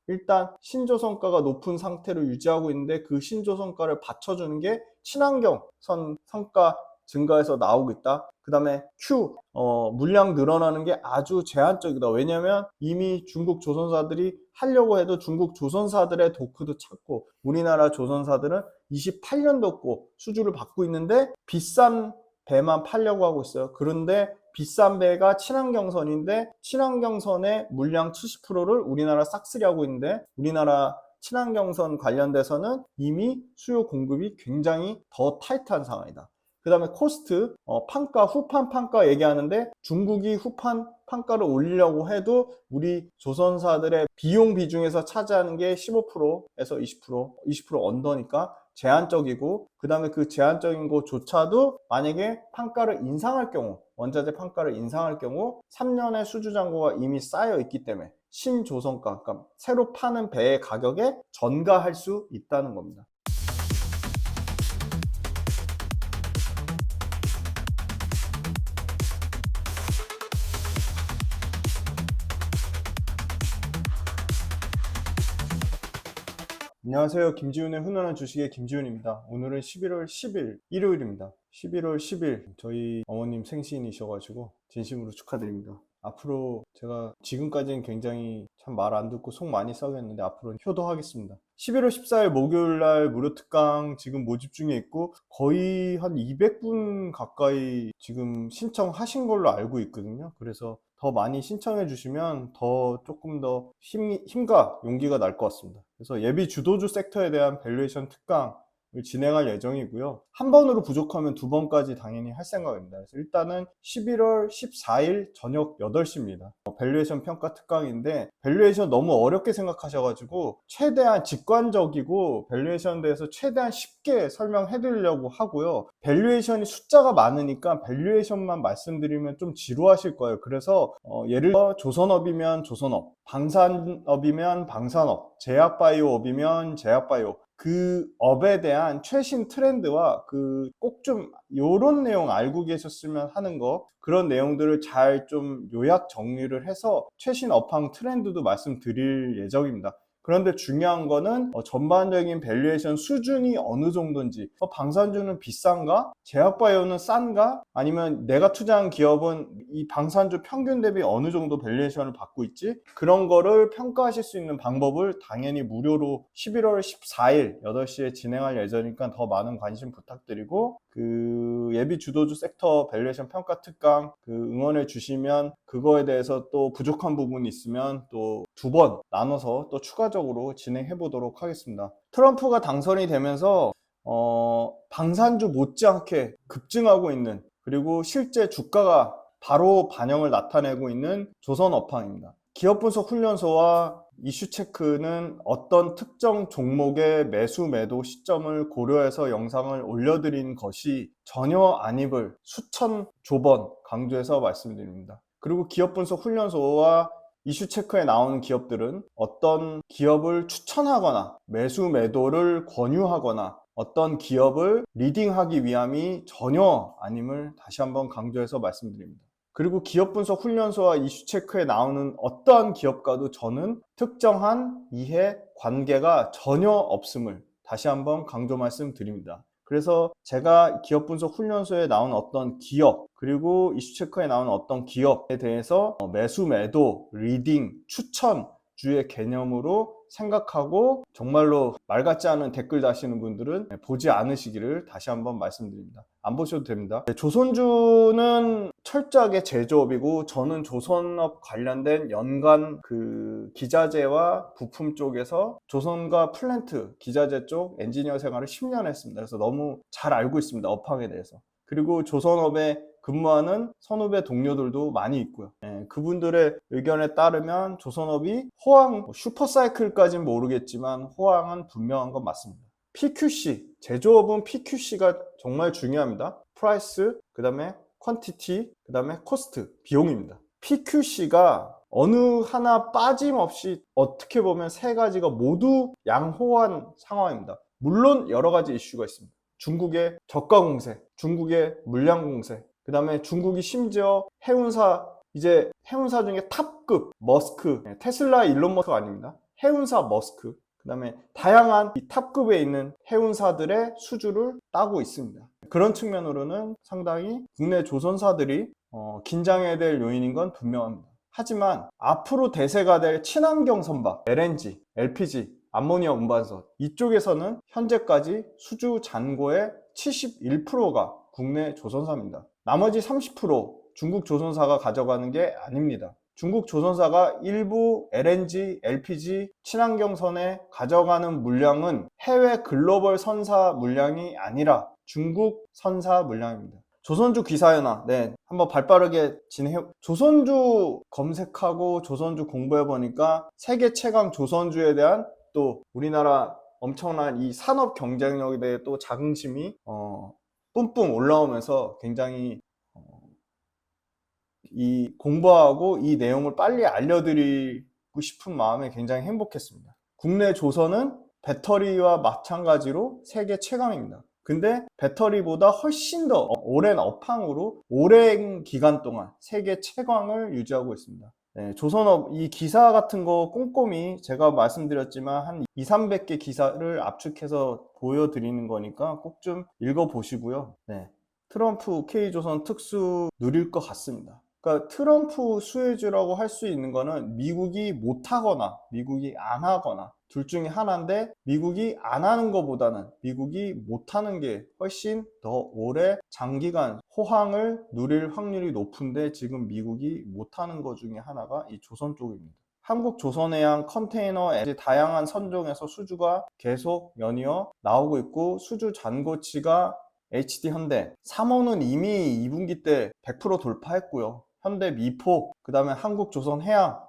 일단 신조선가가 높은 상태를 유지하고 있는데 그 신조선가를 받쳐주는 게 친환경선 성가 증가해서 나오고 있다. 그 다음에 Q, 물량 늘어나는 게 아주 제한적이다. 왜냐면 이미 중국 조선사들이 하려고 해도 중국 조선사들의 도크도 찾고 우리나라 조선사들은 28년도 수주를 받고 있는데 비싼 배만 팔려고 하고 있어요. 그런데 비싼 배가 친환경선인데 친환경선의 물량 70%를 우리나라 싹쓸이 하고 있는데 우리나라 친환경선 관련돼서는 이미 수요 공급이 굉장히 더 타이트한 상황이다. 그 다음에 코스트, 판가, 후판 판가 얘기하는데 중국이 후판 판가를 올리려고 해도 우리 조선사들의 비용 비중에서 차지하는 게 15%에서 20% 언더니까 제한적이고 그 다음에 그 제한적인 것조차도 만약에 판가를 인상할 경우 원자재 판가를 인상할 경우 3년의 수주 잔고가 이미 쌓여 있기 때문에 신조선가, 그러니까 새로 파는 배의 가격에 전가할 수 있다는 겁니다. 안녕하세요. 김지훈의 훈훈한 주식의 김지훈입니다. 오늘은 11월 10일 일요일입니다. 11월 10일 저희 어머님 생신이셔가지고 진심으로 축하드립니다. 앞으로 제가 지금까지는 굉장히 참 말 안 듣고 속 많이 썩였는데 앞으로는 효도하겠습니다. 11월 14일 목요일날 무료 특강 지금 모집 중에 있고 거의 한 200분 가까이 지금 신청하신 걸로 알고 있거든요. 그래서 더 많이 신청해 주시면 더 조금 더 힘과 용기가 날 것 같습니다. 그래서 예비 주도주 섹터에 대한 밸류에이션 특강을 진행할 예정이고요. 한 번으로 부족하면 두 번까지 당연히 할 생각입니다. 그래서 일단은 11월 14일 저녁 8시입니다. 밸류에이션 평가 특강인데 밸류에이션 너무 어렵게 생각하셔가지고 최대한 직관적이고 밸류에이션에 대해서 최대한 쉽게 설명해 드리려고 하고요. 밸류에이션이 숫자가 많으니까 밸류에이션만 말씀드리면 좀 지루하실 거예요. 그래서 예를 들어 조선업이면 조선업, 방산업이면 방산업, 제약바이오업이면 제약바이오 그 업에 대한 최신 트렌드와 그 꼭 좀 요런 내용 알고 계셨으면 하는 거 그런 내용들을 잘 좀 요약 정리를 해서 최신 업황 트렌드도 말씀드릴 예정입니다. 그런데 중요한 거는 전반적인 밸류에이션 수준이 어느 정도인지 방산주는 비싼가? 제약바이오는 싼가? 아니면 내가 투자한 기업은 이 방산주 평균 대비 어느 정도 밸류에이션을 받고 있지? 그런 거를 평가하실 수 있는 방법을 당연히 무료로 11월 14일 8시에 진행할 예정이니까 더 많은 관심 부탁드리고 그 예비 주도주 섹터 밸류에이션 평가 특강 그 응원해 주시면 그거에 대해서 또 부족한 부분이 있으면 또 두 번 나눠서 또 추가적으로 진행해 보도록 하겠습니다. 트럼프가 당선이 되면서 방산주 못지않게 급증하고 있는 그리고 실제 주가가 바로 반영을 나타내고 있는 조선업황입니다. 기업 분석 훈련소와 이슈 체크는 어떤 특정 종목의 매수 매도 시점을 고려해서 영상을 올려드린 것이 전혀 아님을 수천 조번 강조해서 말씀드립니다. 그리고 기업 분석 훈련소와 이슈 체크에 나오는 기업들은 어떤 기업을 추천하거나 매수 매도를 권유하거나 어떤 기업을 리딩하기 위함이 전혀 아님을 다시 한번 강조해서 말씀드립니다. 그리고 기업 분석 훈련소와 이슈 체크에 나오는 어떠한 기업과도 저는 특정한 이해 관계가 전혀 없음을 다시 한번 강조 말씀드립니다. 그래서 제가 기업 분석 훈련소에 나온 어떤 기업 그리고 이슈 체크에 나오는 어떤 기업에 대해서 매수 매도 리딩 추천주의 개념으로 생각하고 정말로 말 같지 않은 댓글 다시는 분들은 보지 않으시기를 다시 한번 말씀드립니다. 안 보셔도 됩니다. 조선주는 철저하게 제조업이고 저는 조선업 관련된 연관 그 기자재와 부품 쪽에서 조선과 플랜트 기자재 쪽 엔지니어 생활을 10년 했습니다. 그래서 너무 잘 알고 있습니다. 업황에 대해서. 그리고 조선업에 근무하는 선후배 동료들도 많이 있고요. 그분들의 의견에 따르면 조선업이 호황, 슈퍼사이클까지는 모르겠지만 호황은 분명한 건 맞습니다. PQC, 제조업은 PQC가 정말 중요합니다. 프라이스, 그 다음에 퀀티티, 그 다음에 코스트, 비용입니다. PQC가 어느 하나 빠짐없이 어떻게 보면 세 가지가 모두 양호한 상황입니다. 물론 여러 가지 이슈가 있습니다. 중국의 저가 공세, 중국의 물량 공세, 그 다음에 중국이 심지어 해운사, 이제 해운사 중에 탑급 머스크, 테슬라 일론 머스크 아닙니다. 해운사 머스크, 그 다음에 다양한 이 탑급에 있는 해운사들의 수주를 따고 있습니다. 그런 측면으로는 상당히 국내 조선사들이 긴장해야 될 요인인 건 분명합니다. 하지만 앞으로 대세가 될 친환경 선박, LNG, LPG, 암모니아 운반선, 이쪽에서는 현재까지 수주 잔고의 71%가 국내 조선사입니다. 나머지 30% 중국 조선사가 가져가는 게 아닙니다. 중국 조선사가 일부 LNG, LPG, 친환경선에 가져가는 물량은 해외 글로벌 선사 물량이 아니라 중국 선사 물량입니다. 조선주 기사연화, 한번 발빠르게 조선주 검색하고 조선주 공부해보니까 세계 최강 조선주에 대한 또 우리나라 엄청난 이 산업 경쟁력에 대해 또 자긍심이 뿜뿜 올라오면서 굉장히 이 공부하고 이 내용을 빨리 알려드리고 싶은 마음에 굉장히 행복했습니다. 국내 조선은 배터리와 마찬가지로 세계 최강입니다. 근데 배터리보다 훨씬 더 오랜 업황으로 오랜 기간 동안 세계 최강을 유지하고 있습니다. 조선업 이 기사 같은 거 꼼꼼히 제가 말씀드렸지만 한 200~300개 기사를 압축해서 보여드리는 거니까 꼭 좀 읽어보시고요. 트럼프 K조선 특수 누릴 것 같습니다. 그러니까 트럼프 수혜주라고 할 수 있는 거는 미국이 못하거나 미국이 안 하거나 둘 중에 하나인데, 미국이 안 하는 것보다는 미국이 못하는 게 훨씬 더 오래 장기간 호황을 누릴 확률이 높은데, 지금 미국이 못하는 것 중에 하나가 이 조선 쪽입니다. 한국조선해양 컨테이너 다양한 선종에서 수주가 계속 연이어 나오고 있고, 수주 잔고치가 HD현대, 3호는 이미 2분기 때 100% 돌파했고요. 현대미포, 그 다음에 한국조선해양,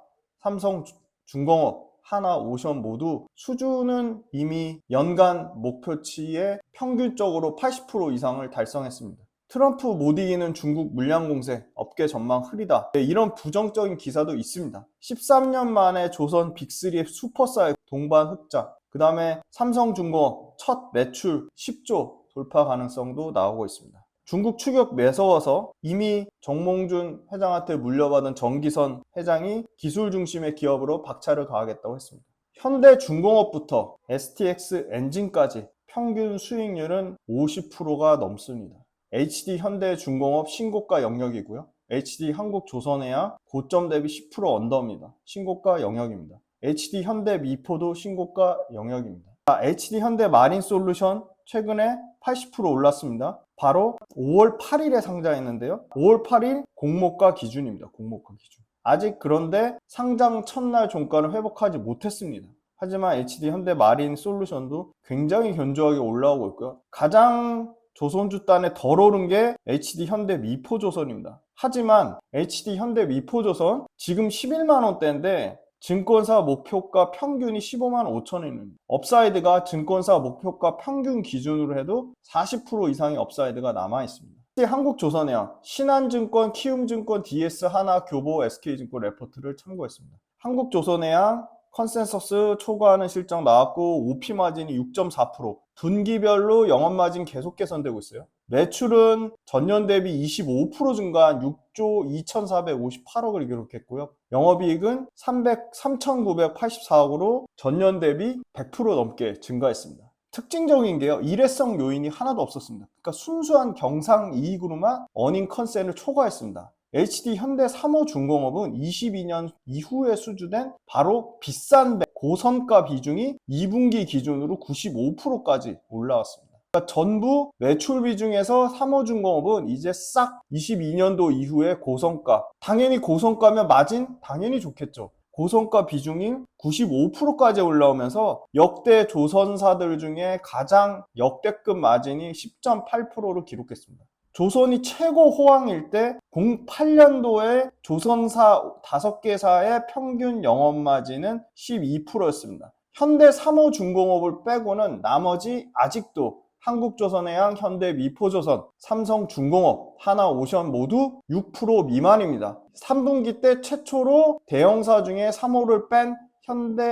삼성중공업, 하나오션 모두 수주는 이미 연간 목표치의 평균적으로 80% 이상을 달성했습니다. 트럼프 못 이기는 중국 물량 공세, 업계 전망 흐리다. 이런 부정적인 기사도 있습니다. 13년 만에 조선 빅3의 슈퍼사이 동반 흑자, 그 다음에 삼성중공업 첫 매출 10조 돌파 가능성도 나오고 있습니다. 중국 추격 매서워서 이미 정몽준 회장한테 물려받은 정기선 회장이 기술 중심의 기업으로 박차를 가하겠다고 했습니다. 현대중공업부터 STX 엔진까지 평균 수익률은 50%가 넘습니다. HD 현대중공업 신고가 영역이고요. HD 한국조선해양 고점 대비 10% 언더입니다. 신고가 영역입니다. HD 현대미포도 신고가 영역입니다. HD 현대마린솔루션 최근에 80% 올랐습니다. 바로 5월 8일에 상장했는데요. 5월 8일 공모가 기준입니다. 공모가 기준. 아직 그런데 상장 첫날 종가는 회복하지 못했습니다. 하지만 HD 현대마린솔루션도 굉장히 견조하게 올라오고 있고요. 가장 조선주단에 덜 오른 게 HD 현대미포조선입니다. 하지만 HD 현대미포조선 지금 11만원대인데 증권사 목표가 평균이 15만 5천원입니다. 업사이드가 증권사 목표가 평균 기준으로 해도 40% 이상의 업사이드가 남아있습니다. 한국조선해양, 신한증권, 키움증권, DS 하나, 교보, SK증권 레포트를 참고했습니다. 한국조선해양 컨센서스 초과하는 실적 나왔고, OP 마진이 6.4%, 분기별로 영업마진 계속 개선되고 있어요. 매출은 전년 대비 25% 증가한 6조 2,458억을 기록했고요. 영업이익은 3,984억으로 전년 대비 100% 넘게 증가했습니다. 특징적인 게요, 일회성 요인이 하나도 없었습니다. 그러니까 순수한 경상이익으로만 어닝 컨센을 초과했습니다. HD 현대 3호 중공업은 22년 이후에 수주된 바로 비싼 고선가 비중이 2분기 기준으로 95%까지 올라왔습니다. 그러니까 전부 매출 비중에서 3호 중공업은 이제 싹 22년도 이후에 고성가, 당연히 고성가면 마진 당연히 좋겠죠. 고성가 비중이 95%까지 올라오면서 역대 조선사들 중에 가장 역대급 마진이 10.8%를 기록했습니다. 조선이 최고 호황일 때 08년도에 조선사 5개사의 평균 영업마진은 12%였습니다. 현대 3호 중공업을 빼고는 나머지 아직도 한국조선해양, 현대미포조선, 삼성중공업, 하나오션 모두 6% 미만입니다. 3분기 때 최초로 대형사 중에 3호를 뺀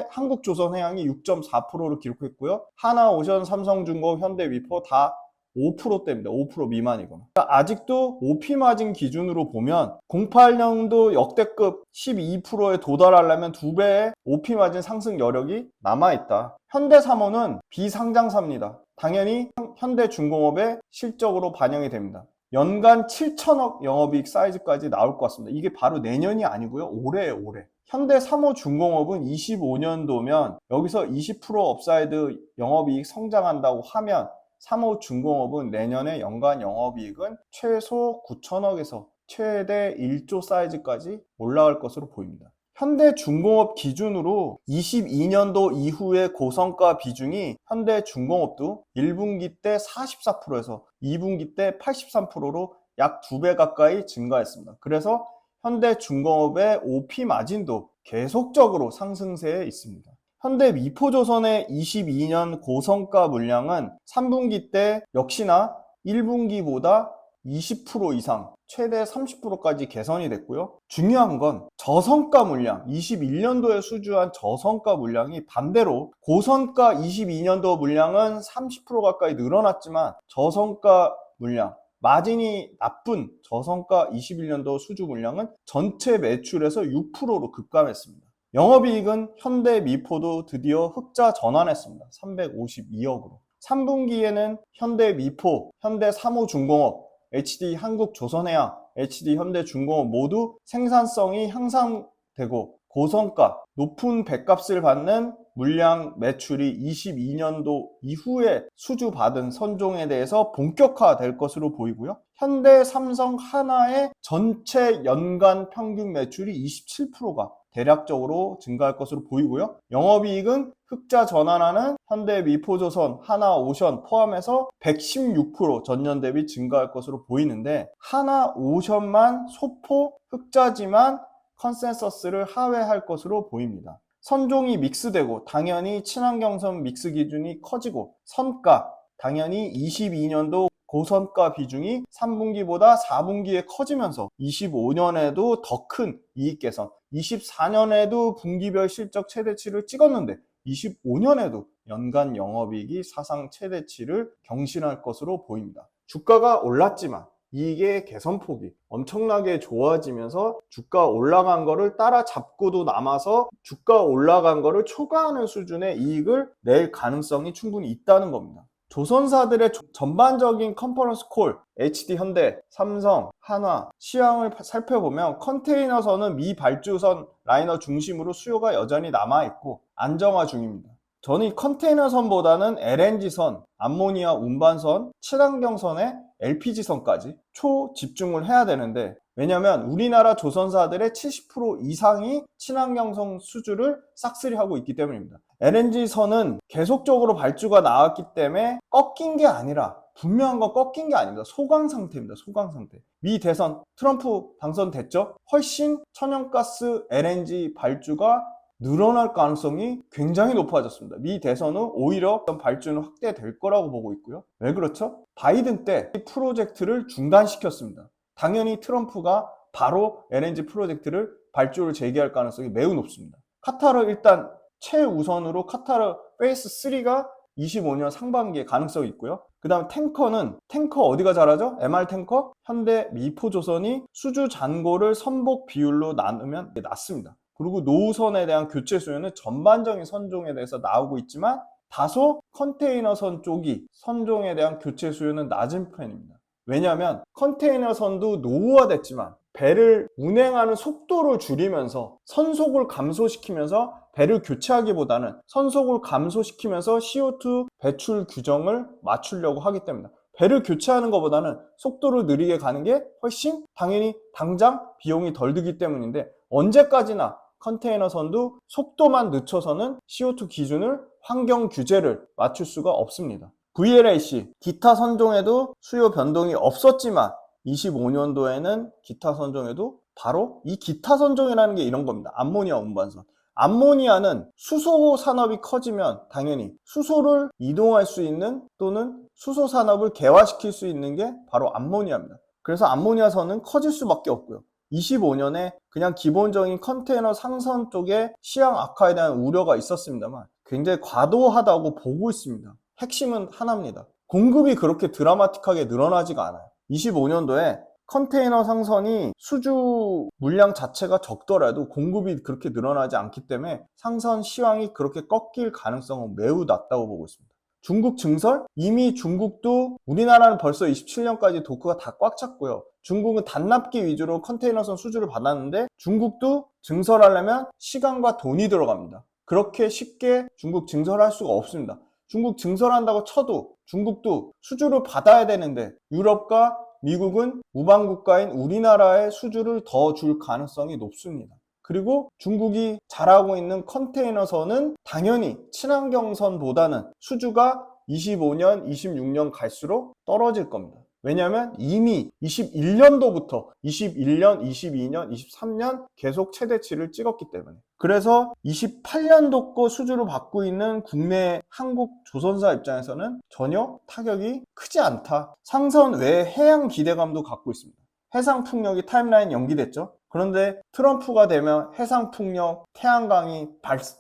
한국조선해양이 6.4%를 기록했고요. 하나오션, 삼성중공업, 현대미포 다 5%대입니다. 5% 미만이거나. 그러니까 아직도 OP 마진 기준으로 보면 08년도 역대급 12%에 도달하려면 2배의 OP 마진 상승 여력이 남아있다. 현대사모는 비상장사입니다. 당연히 현대중공업의 실적으로 반영이 됩니다. 연간 7천억 영업이익 사이즈까지 나올 것 같습니다. 이게 바로 내년이 아니고요. 올해예요, 올해. 현대사모중공업은 25년도면 여기서 20% 업사이드 영업이익 성장한다고 하면 사모중공업은 내년에 연간 영업이익은 최소 9천억에서 최대 1조 사이즈까지 올라갈 것으로 보입니다. 현대중공업 기준으로 22년도 이후의 고성과 비중이 현대중공업도 1분기 때 44%에서 2분기 때 83%로 약 2배 가까이 증가했습니다. 그래서 현대중공업의 OP 마진도 계속적으로 상승세에 있습니다. 현대미포조선의 22년 고성과 물량은 3분기 때 역시나 1분기보다 20% 이상, 최대 30%까지 개선이 됐고요. 중요한 건 저성과 물량, 21년도에 수주한 저성과 물량이 반대로 고성과 22년도 물량은 30% 가까이 늘어났지만 저성과 물량, 마진이 나쁜 저성과 21년도 수주 물량은 전체 매출에서 6%로 급감했습니다. 영업이익은 현대미포도 드디어 흑자 전환했습니다. 352억으로. 3분기에는 현대미포, 현대사모중공업, HD한국조선해양, HD현대중공업 모두 생산성이 향상되고 고성가, 높은 배값을 받는 물량 매출이 22년도 이후에 수주받은 선종에 대해서 본격화될 것으로 보이고요. 현대, 삼성, 하나의 전체 연간 평균 매출이 27%가 대략적으로 증가할 것으로 보이고요. 영업이익은 흑자 전환하는 현대미포조선, 하나오션 포함해서 116% 전년 대비 증가할 것으로 보이는데 하나오션만 소폭 흑자지만 컨센서스를 하회할 것으로 보입니다. 선종이 믹스되고 당연히 친환경선 믹스 기준이 커지고 선가 당연히 22년도 고선가 비중이 3분기보다 4분기에 커지면서 25년에도 더 큰 이익 개선, 24년에도 분기별 실적 최대치를 찍었는데 25년에도 연간 영업이익이 사상 최대치를 경신할 것으로 보입니다. 주가가 올랐지만 이익의 개선폭이 엄청나게 좋아지면서 주가 올라간 거를 따라잡고도 남아서 주가 올라간 거를 초과하는 수준의 이익을 낼 가능성이 충분히 있다는 겁니다. 조선사들의 전반적인 컨퍼런스 콜, HD현대, 삼성, 한화, 시황을 살펴보면 컨테이너선은 미발주선 라이너 중심으로 수요가 여전히 남아있고 안정화 중입니다. 저는 이 컨테이너선보다는 LNG선, 암모니아 운반선, 친환경선에 LPG선까지 초집중을 해야 되는데 왜냐하면 우리나라 조선사들의 70% 이상이 친환경선 수주를 싹쓸이 하고 있기 때문입니다. LNG선은 계속적으로 발주가 나왔기 때문에 꺾인 게 아니라 분명한 건 꺾인 게 아닙니다. 소강 상태입니다. 소강 상태. 미 대선 트럼프 당선됐죠? 훨씬 천연가스 LNG 발주가 늘어날 가능성이 굉장히 높아졌습니다. 미 대선은 오히려 발주는 확대될 거라고 보고 있고요. 왜 그렇죠? 바이든 때 이 프로젝트를 중단시켰습니다. 당연히 트럼프가 바로 LNG 프로젝트를 발주를 재개할 가능성이 매우 높습니다. 카타르 일단 최우선으로 카타르 페이스 3가 25년 상반기에 가능성이 있고요. 그 다음에 탱커는 탱커 어디가 잘하죠? MR 탱커, 현대, 미포조선이 수주 잔고를 선복 비율로 나누면 낮습니다. 그리고 노후선에 대한 교체 수요는 전반적인 선종에 대해서 나오고 있지만 다소 컨테이너선 쪽이 선종에 대한 교체 수요는 낮은 편입니다. 왜냐하면 컨테이너선도 노후화됐지만 배를 운행하는 속도를 줄이면서 선속을 감소시키면서 배를 교체하기보다는 선속을 감소시키면서 CO2 배출 규정을 맞추려고 하기 때문에 배를 교체하는 것보다는 속도를 느리게 가는 게 훨씬 당연히 당장 비용이 덜 들기 때문인데 언제까지나 컨테이너선도 속도만 늦춰서는 CO2 기준을 환경 규제를 맞출 수가 없습니다. VLAC 기타 선종에도 수요 변동이 없었지만 25년도에는 기타 선종에도 바로 이 기타 선종이라는 게 이런 겁니다. 암모니아 운반선. 암모니아는 수소 산업이 커지면 당연히 수소를 이동할 수 있는 또는 수소 산업을 개화시킬 수 있는 게 바로 암모니아입니다. 그래서 암모니아선은 커질 수밖에 없고요. 25년에 그냥 기본적인 컨테이너 상선 쪽에 시황 악화에 대한 우려가 있었습니다만 굉장히 과도하다고 보고 있습니다. 핵심은 하나입니다. 공급이 그렇게 드라마틱하게 늘어나지가 않아요. 25년도에 컨테이너 상선이 수주 물량 자체가 적더라도 공급이 그렇게 늘어나지 않기 때문에 상선 시황이 그렇게 꺾일 가능성은 매우 낮다고 보고 있습니다. 중국 증설? 이미 중국도 우리나라는 벌써 27년까지 도크가 다 꽉 찼고요. 중국은 단납기 위주로 컨테이너선 수주를 받았는데 중국도 증설하려면 시간과 돈이 들어갑니다. 그렇게 쉽게 중국 증설할 수가 없습니다. 중국 증설한다고 쳐도 중국도 수주를 받아야 되는데 유럽과 미국은 우방국가인 우리나라에 수주를 더 줄 가능성이 높습니다. 그리고 중국이 잘하고 있는 컨테이너선은 당연히 친환경선보다는 수주가 25년, 26년 갈수록 떨어질 겁니다. 왜냐하면 이미 21년도부터 21년, 22년, 23년 계속 최대치를 찍었기 때문에. 그래서 28년도 거 수주를 받고 있는 국내 한국 조선사 입장에서는 전혀 타격이 크지 않다. 상선 외에 해양 기대감도 갖고 있습니다. 해상풍력이 타임라인 연기됐죠. 그런데 트럼프가 되면 해상풍력, 태양광이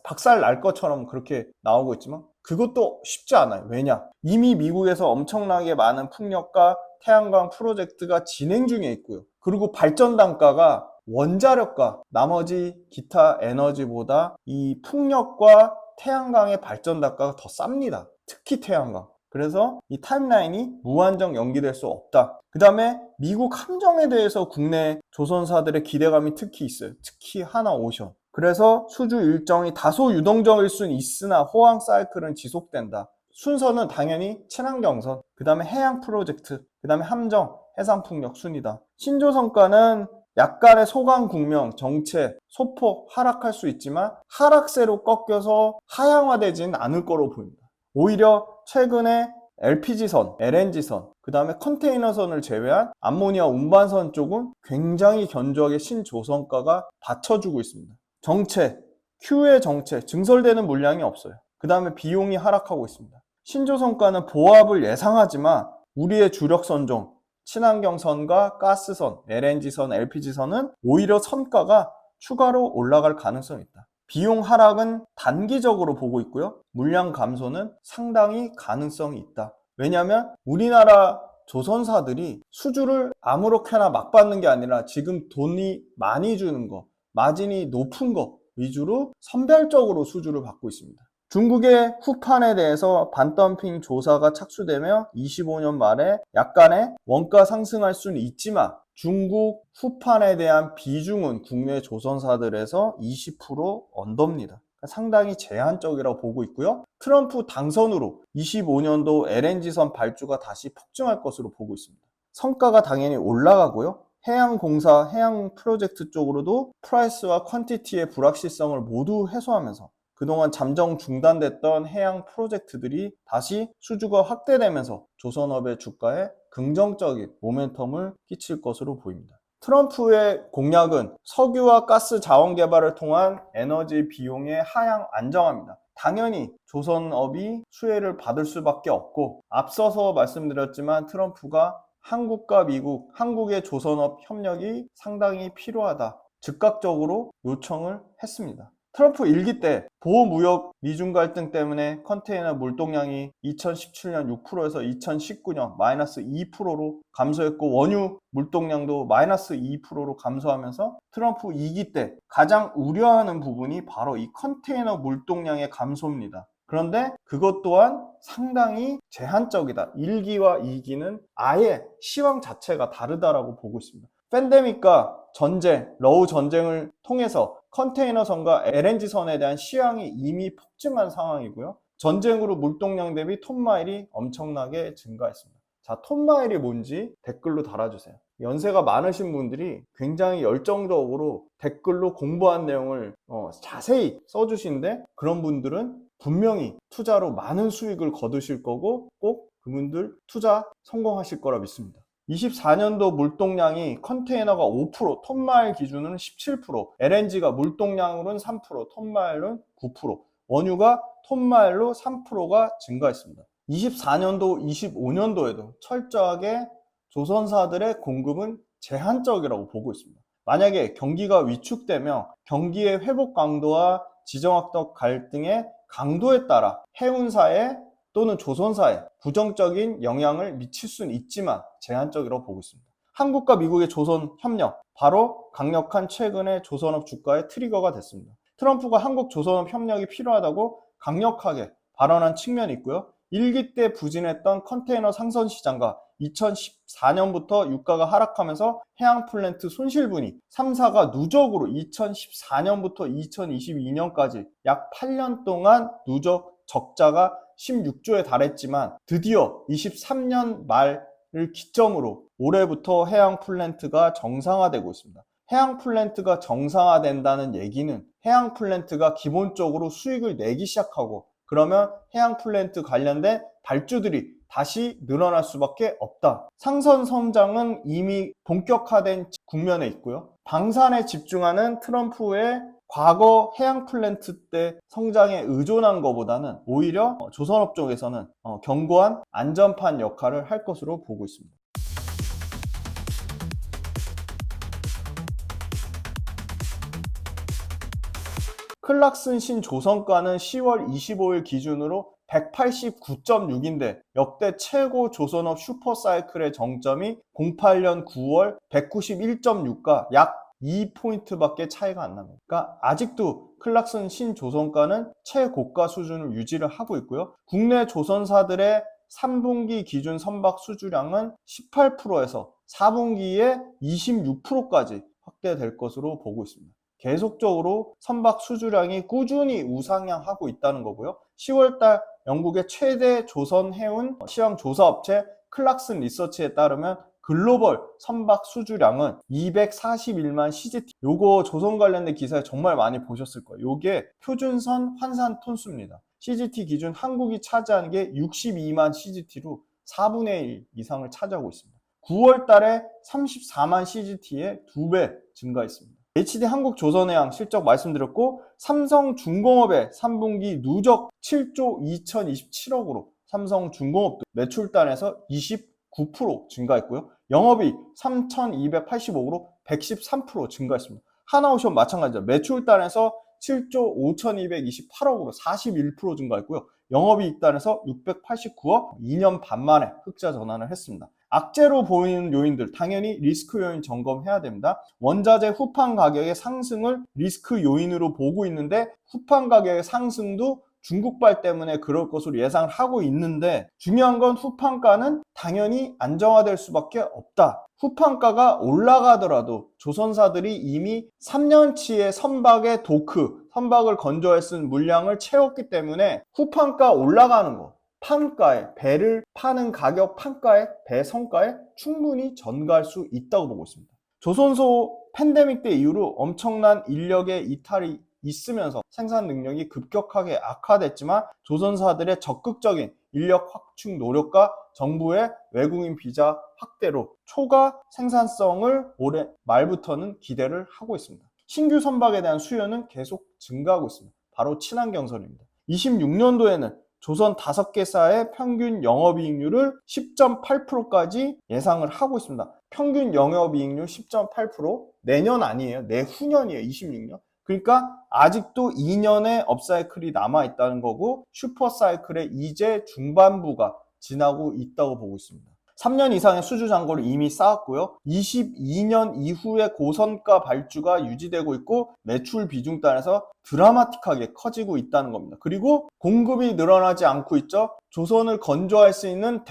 박살 날 것처럼 그렇게 나오고 있지만 그것도 쉽지 않아요. 왜냐? 이미 미국에서 엄청나게 많은 풍력과 태양광 프로젝트가 진행 중에 있고요. 그리고 발전 단가가 원자력과 나머지 기타 에너지보다 이 풍력과 태양광의 발전 단가가 더 쌉니다. 특히 태양광. 그래서 이 타임라인이 무한정 연기될 수 없다. 그 다음에 미국 함정에 대해서 국내 조선사들의 기대감이 특히 있어요. 특히 하나오션. 그래서 수주 일정이 다소 유동적일 수는 있으나 호황 사이클은 지속된다. 순서는 당연히 친환경선, 그 다음에 해양 프로젝트, 그 다음에 함정, 해상풍력 순이다. 신조선가는 약간의 소강 국명, 정체, 소폭 하락할 수 있지만 하락세로 꺾여서 하향화되지는 않을 거로 보입니다. 오히려 최근에 LPG선, LNG선, 그 다음에 컨테이너선을 제외한 암모니아 운반선 쪽은 굉장히 견조하게 신조선가가 받쳐주고 있습니다. 정체, Q의 정체, 증설되는 물량이 없어요. 그 다음에 비용이 하락하고 있습니다. 신조선가는 보합을 예상하지만 우리의 주력 선종, 친환경선과 가스선, LNG선, LPG선은 오히려 선가가 추가로 올라갈 가능성이 있다. 비용 하락은 단기적으로 보고 있고요. 물량 감소는 상당히 가능성이 있다. 왜냐하면 우리나라 조선사들이 수주를 아무렇게나 막 받는 게 아니라 지금 돈이 많이 주는 거, 마진이 높은 거 위주로 선별적으로 수주를 받고 있습니다. 중국의 후판에 대해서 반덤핑 조사가 착수되며 25년 말에 약간의 원가 상승할 수는 있지만 중국 후판에 대한 비중은 국내 조선사들에서 20% 언더입니다. 상당히 제한적이라고 보고 있고요. 트럼프 당선으로 25년도 LNG선 발주가 다시 폭증할 것으로 보고 있습니다. 성과가 당연히 올라가고요. 해양공사, 해양 프로젝트 쪽으로도 프라이스와 퀀티티의 불확실성을 모두 해소하면서 그동안 잠정 중단됐던 해양 프로젝트들이 다시 수주가 확대되면서 조선업의 주가에 긍정적인 모멘텀을 끼칠 것으로 보입니다. 트럼프의 공약은 석유와 가스 자원 개발을 통한 에너지 비용의 하향 안정화입니다. 당연히 조선업이 수혜를 받을 수밖에 없고 앞서서 말씀드렸지만 트럼프가 한국과 미국, 한국의 조선업 협력이 상당히 필요하다. 즉각적으로 요청을 했습니다. 트럼프 일기 때 보호무역 미중 갈등 때문에 컨테이너 물동량이 2017년 6%에서 2019년 마이너스 2%로 감소했고 원유 물동량도 마이너스 2%로 감소하면서 트럼프 2기 때 가장 우려하는 부분이 바로 이 컨테이너 물동량의 감소입니다. 그런데 그것 또한 상당히 제한적이다. 1기와 2기는 아예 시황 자체가 다르다라고 보고 있습니다. 팬데믹과 전쟁, 러우 전쟁을 통해서 컨테이너선과 LNG선에 대한 시황이 이미 폭증한 상황이고요. 전쟁으로 물동량 대비 톤마일이 엄청나게 증가했습니다. 자, 톤마일이 뭔지 댓글로 달아주세요. 연세가 많으신 분들이 굉장히 열정적으로 댓글로 공부한 내용을 자세히 써주시는데 그런 분들은 분명히 투자로 많은 수익을 거두실 거고 꼭 그분들 투자 성공하실 거라 믿습니다. 24년도 물동량이 컨테이너가 5%, 톤마일 기준은 17%, LNG가 물동량으로는 3%, 톤마일은 9%, 원유가 톤마일로 3%가 증가했습니다. 24년도, 25년도에도 철저하게 조선사들의 공급은 제한적이라고 보고 있습니다. 만약에 경기가 위축되며 경기의 회복 강도와 지정학적 갈등의 강도에 따라 해운사의 또는 조선사에 부정적인 영향을 미칠 수는 있지만 제한적이라고 보고 있습니다. 한국과 미국의 조선 협력, 바로 강력한 최근의 조선업 주가의 트리거가 됐습니다. 트럼프가 한국 조선업 협력이 필요하다고 강력하게 발언한 측면이 있고요. 1기 때 부진했던 컨테이너 상선 시장과 2014년부터 유가가 하락하면서 해양 플랜트 손실분이 3사가 누적으로 2014년부터 2022년까지 약 8년 동안 누적 적자가 16조에 달했지만 드디어 23년 말을 기점으로 올해부터 해양 플랜트가 정상화되고 있습니다. 해양 플랜트가 정상화된다는 얘기는 해양 플랜트가 기본적으로 수익을 내기 시작하고, 그러면 해양 플랜트 관련된 발주들이 다시 늘어날 수밖에 없다. 상선 성장은 이미 본격화된 국면에 있고요. 방산에 집중하는 트럼프의 과거 해양 플랜트 때 성장에 의존한 것보다는 오히려 조선업 쪽에서는 견고한 안전판 역할을 할 것으로 보고 있습니다. 클락슨 신조선가는 10월 25일 기준으로 189.6인데 역대 최고 조선업 슈퍼사이클의 정점이 08년 9월 191.6가 약 2포인트밖에 차이가 안 납니다. 그러니까 아직도 클락슨 신조선가는 최고가 수준을 유지를 하고 있고요. 국내 조선사들의 3분기 기준 선박 수주량은 18%에서 4분기에 26%까지 확대될 것으로 보고 있습니다. 계속적으로 선박 수주량이 꾸준히 우상향하고 있다는 거고요. 10월달 영국의 최대 조선 해운 시황 조사업체 클락슨 리서치에 따르면 글로벌 선박 수주량은 241만 CGT. 요거 조선 관련된 기사에 정말 많이 보셨을 거예요. 요게 표준선 환산 톤수입니다. CGT 기준 한국이 차지하는 게 62만 CGT로 4분의 1 이상을 차지하고 있습니다. 9월 달에 34만 CGT에 2배 증가했습니다. HD 한국조선해양 실적 말씀드렸고, 삼성중공업의 3분기 누적 7조 2027억으로 삼성중공업도 매출단에서 29% 증가했고요. 영업이익 3,280억으로 113% 증가했습니다. 하나오션 마찬가지죠. 매출단에서 7조 5,228억으로 41% 증가했고요. 영업이익단에서 689억, 2년 반 만에 흑자 전환을 했습니다. 악재로 보이는 요인들, 당연히 리스크 요인 점검해야 됩니다. 원자재 후판 가격의 상승을 리스크 요인으로 보고 있는데, 후판 가격의 상승도 중국발 때문에 그럴 것으로 예상을 하고 있는데, 중요한 건 후판가는 당연히 안정화될 수밖에 없다. 후판가가 올라가더라도 조선사들이 이미 3년치의 선박의 선박을 건조해 쓴 물량을 채웠기 때문에 후판가 올라가는 거, 판가에, 배를 파는 가격 판가에, 배 성가에 충분히 전가할 수 있다고 보고 있습니다. 조선소 팬데믹 때 이후로 엄청난 인력의 이탈이 있으면서 생산 능력이 급격하게 악화됐지만, 조선사들의 적극적인 인력 확충 노력과 정부의 외국인 비자 확대로 초과 생산성을 올해 말부터는 기대를 하고 있습니다. 신규 선박에 대한 수요는 계속 증가하고 있습니다. 바로 친환경선입니다. 26년도에는 조선 5개사의 평균 영업이익률을 10.8%까지 예상을 하고 있습니다. 평균 영업이익률 10.8%, 내년 아니에요. 내후년이에요. 26년. 그러니까 아직도 2년의 업사이클이 남아있다는 거고, 슈퍼사이클의 이제 중반부가 지나고 있다고 보고 있습니다. 3년 이상의 수주 잔고를 이미 쌓았고요. 22년 이후에 고선가 발주가 유지되고 있고, 매출 비중 단에서 드라마틱하게 커지고 있다는 겁니다. 그리고 공급이 늘어나지 않고 있죠. 조선을 건조할 수 있는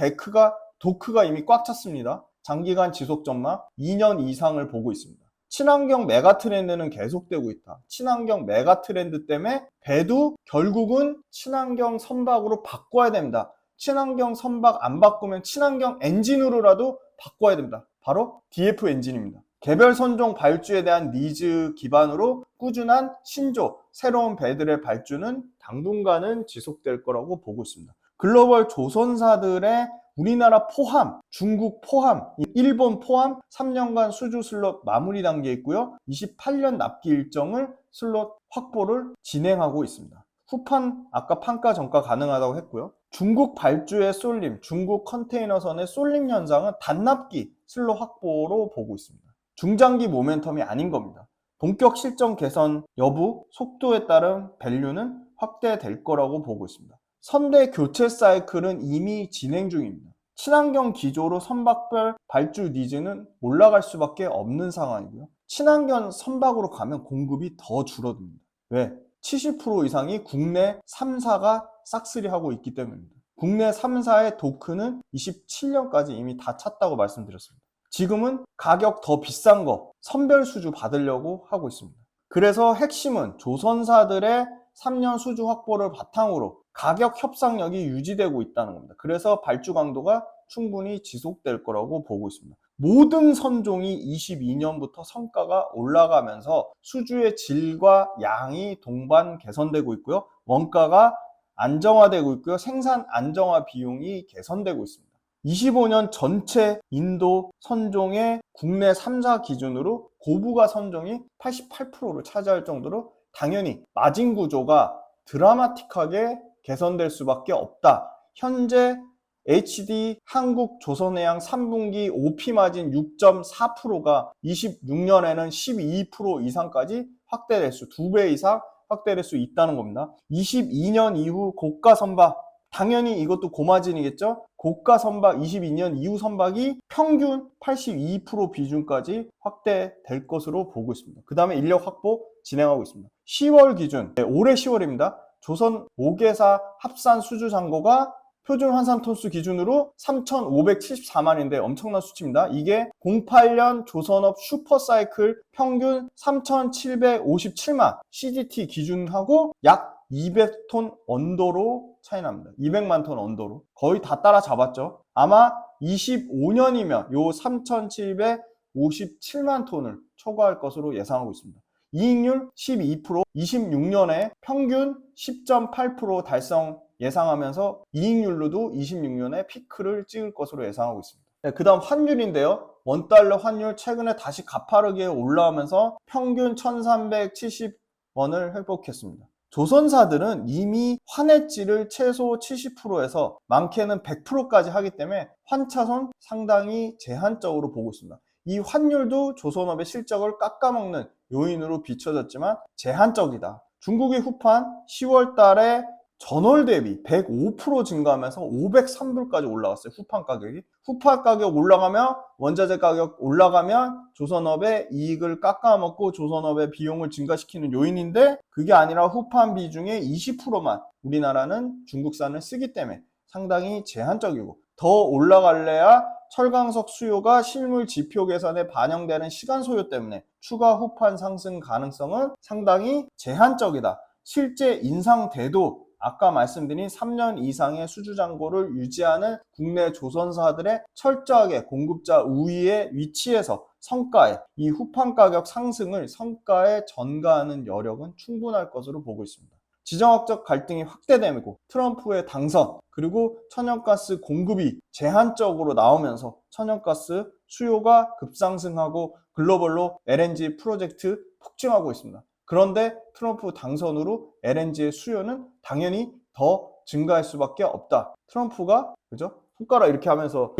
도크가 이미 꽉 찼습니다. 장기간 지속 전망 2년 이상을 보고 있습니다. 친환경 메가 트렌드는 계속되고 있다. 친환경 메가 트렌드 때문에 배도 결국은 친환경 선박으로 바꿔야 됩니다. 친환경 선박 안 바꾸면 친환경 엔진으로라도 바꿔야 됩니다. 바로 DF 엔진입니다. 개별 선종 발주에 대한 니즈 기반으로 꾸준한 신조, 새로운 배들의 발주는 당분간은 지속될 거라고 보고 있습니다. 글로벌 조선사들의 우리나라 포함, 중국 포함, 일본 포함 3년간 수주 슬롯 마무리 단계에 있고요. 28년 납기 일정을 슬롯 확보를 진행하고 있습니다. 후판 아까 판가 전가 가능하다고 했고요. 중국 발주의 쏠림, 중국 컨테이너선의 쏠림 현상은 단납기 슬롯 확보로 보고 있습니다. 중장기 모멘텀이 아닌 겁니다. 본격 실적 개선 여부, 속도에 따른 밸류는 확대될 거라고 보고 있습니다. 선대 교체 사이클은 이미 진행 중입니다. 친환경 기조로 선박별 발주 니즈는 올라갈 수밖에 없는 상황이고요. 친환경 선박으로 가면 공급이 더 줄어듭니다. 왜? 70% 이상이 국내 3사가 싹쓸이하고 있기 때문입니다. 국내 3사의 도크는 27년까지 이미 다 찼다고 말씀드렸습니다. 지금은 가격 더 비싼 거 선별 수주 받으려고 하고 있습니다. 그래서 핵심은 조선사들의 3년 수주 확보를 바탕으로 가격 협상력이 유지되고 있다는 겁니다. 그래서 발주 강도가 충분히 지속될 거라고 보고 있습니다. 모든 선종이 22년부터 성과가 올라가면서 수주의 질과 양이 동반 개선되고 있고요. 원가가 안정화되고 있고요. 생산 안정화 비용이 개선되고 있습니다. 25년 전체 인도 선종의 국내 3사 기준으로 고부가 선종이 88%를 차지할 정도로 당연히 마진 구조가 드라마틱하게 개선될 수밖에 없다. 현재 HD 한국 조선해양 3분기 OP 마진 6.4%가 26년에는 12% 이상까지 확대될 수, 2배 이상 확대될 수 있다는 겁니다. 22년 이후 고가 선박, 당연히 이것도 고마진이겠죠? 고가 선박 22년 이후 선박이 평균 82% 비중까지 확대될 것으로 보고 있습니다. 그 다음에 인력 확보 진행하고 있습니다. 10월 기준, 올해 10월입니다. 조선 5개사 합산 수주 잔고가 표준 환산 톤수 기준으로 3,574만인데 엄청난 수치입니다. 이게 08년 조선업 슈퍼사이클 평균 3,757만 CGT 기준하고 약 200톤 언더로 차이 납니다. 200만 톤 언더로. 거의 다 따라잡았죠. 아마 25년이면 요 3,757만 톤을 초과할 것으로 예상하고 있습니다. 이익률 12%, 26년에 평균 10.8% 달성 예상하면서 이익률로도 26년에 피크를 찍을 것으로 예상하고 있습니다. 네, 그 다음 환율인데요. 원달러 환율 최근에 다시 가파르게 올라오면서 평균 1370원을 회복했습니다. 조선사들은 이미 환해지를 최소 70%에서 많게는 100%까지 하기 때문에 환차손 상당히 제한적으로 보고 있습니다. 이 환율도 조선업의 실적을 깎아먹는 요인으로 비춰졌지만 제한적이다. 중국이 후판 10월 달에 전월 대비 105% 증가하면서 503불까지 올라갔어요. 후판 가격이. 후판 가격 올라가면 원자재 가격 올라가면 조선업의 이익을 깎아먹고 조선업의 비용을 증가시키는 요인인데 그게 아니라 후판 비중의 20%만 우리나라는 중국산을 쓰기 때문에 상당히 제한적이고 더 올라갈래야 철강석 수요가 실물 지표 계산에 반영되는 시간 소요 때문에 추가 후판 상승 가능성은 상당히 제한적이다. 실제 인상돼도 아까 말씀드린 3년 이상의 수주 잔고를 유지하는 국내 조선사들의 철저하게 공급자 우위에 위치해서 성과에 이 후판 가격 상승을 성과에 전가하는 여력은 충분할 것으로 보고 있습니다. 지정학적 갈등이 확대되고 트럼프의 당선 그리고 천연가스 공급이 제한적으로 나오면서 천연가스 수요가 급상승하고 글로벌로 LNG 프로젝트 폭증하고 있습니다. 그런데 트럼프 당선으로 LNG의 수요는 당연히 더 증가할 수밖에 없다. 트럼프가 그죠? 손가락 이렇게 하면서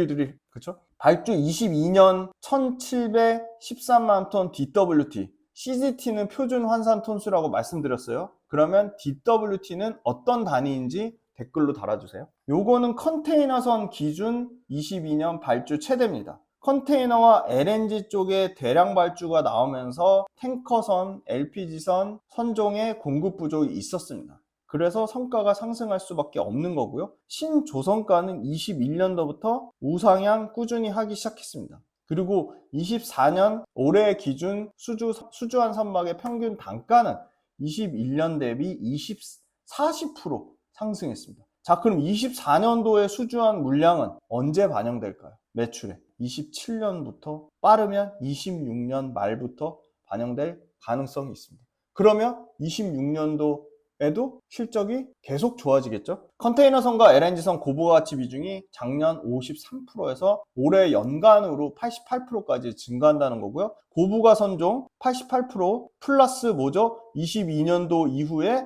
그죠? 발주 22년 1713만 톤 DWT CGT는 표준 환산 톤수라고 말씀드렸어요. 그러면 DWT는 어떤 단위인지 댓글로 달아주세요. 요거는 컨테이너선 기준 22년 발주 최대입니다. 컨테이너와 LNG 쪽에 대량 발주가 나오면서 탱커선, LPG선, 선종의 공급 부족이 있었습니다. 그래서 성과가 상승할 수밖에 없는 거고요. 신조선가는 21년도부터 우상향 꾸준히 하기 시작했습니다. 그리고 24년 올해 기준 수주한 선박의 평균 단가는 21년 대비 40% 상승했습니다. 자, 그럼 24년도에 수주한 물량은 언제 반영될까요? 매출에. 27년부터 빠르면 26년 말부터 반영될 가능성이 있습니다. 그러면 26년도에도 실적이 계속 좋아지겠죠? 컨테이너선과 LNG선 고부가가치 비중이 작년 53%에서 올해 연간으로 88%까지 증가한다는 거고요. 고부가 선종 88% 플러스 뭐죠? 22년도 이후에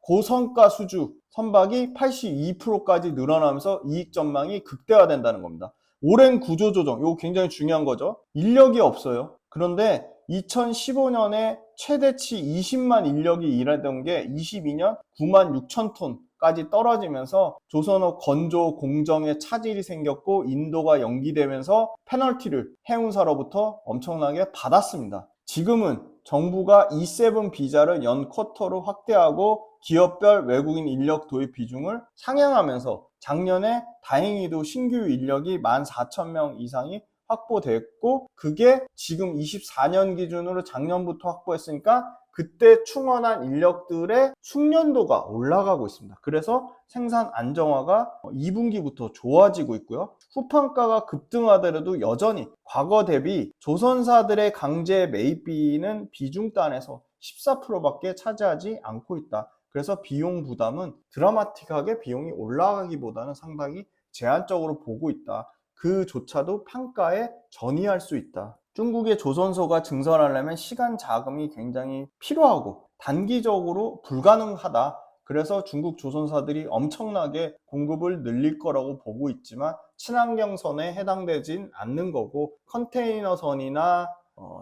고성가 수주 선박이 82%까지 늘어나면서 이익 전망이 극대화된다는 겁니다. 오랜 구조조정, 이거 굉장히 중요한 거죠. 인력이 없어요. 그런데 2015년에 최대치 20만 인력이 일하던 게 22년 9만 6천 까지 떨어지면서 조선업 건조 공정에 차질이 생겼고 인도가 연기되면서 페널티를 해운사로부터 엄청나게 받았습니다. 지금은 정부가 E7 비자를 연 쿼터로 확대하고 기업별 외국인 인력 도입 비중을 상향하면서 작년에 다행히도 신규 인력이 14,000명 이상이 확보됐고, 그게 지금 24년 기준으로 작년부터 확보했으니까 그때 충원한 인력들의 숙련도가 올라가고 있습니다. 그래서 생산 안정화가 2분기부터 좋아지고 있고요. 후판가가 급등하더라도 여전히 과거 대비 조선사들의 강제 매입비는 비중단에서 14%밖에 차지하지 않고 있다. 그래서 비용 부담은 드라마틱하게 비용이 올라가기보다는 상당히 제한적으로 보고 있다. 그조차도 평가에 전이할 수 있다. 중국의 조선소가 증설하려면 시간 자금이 굉장히 필요하고 단기적으로 불가능하다. 그래서 중국 조선사들이 엄청나게 공급을 늘릴 거라고 보고 있지만 친환경선에 해당되진 않는 거고, 컨테이너선이나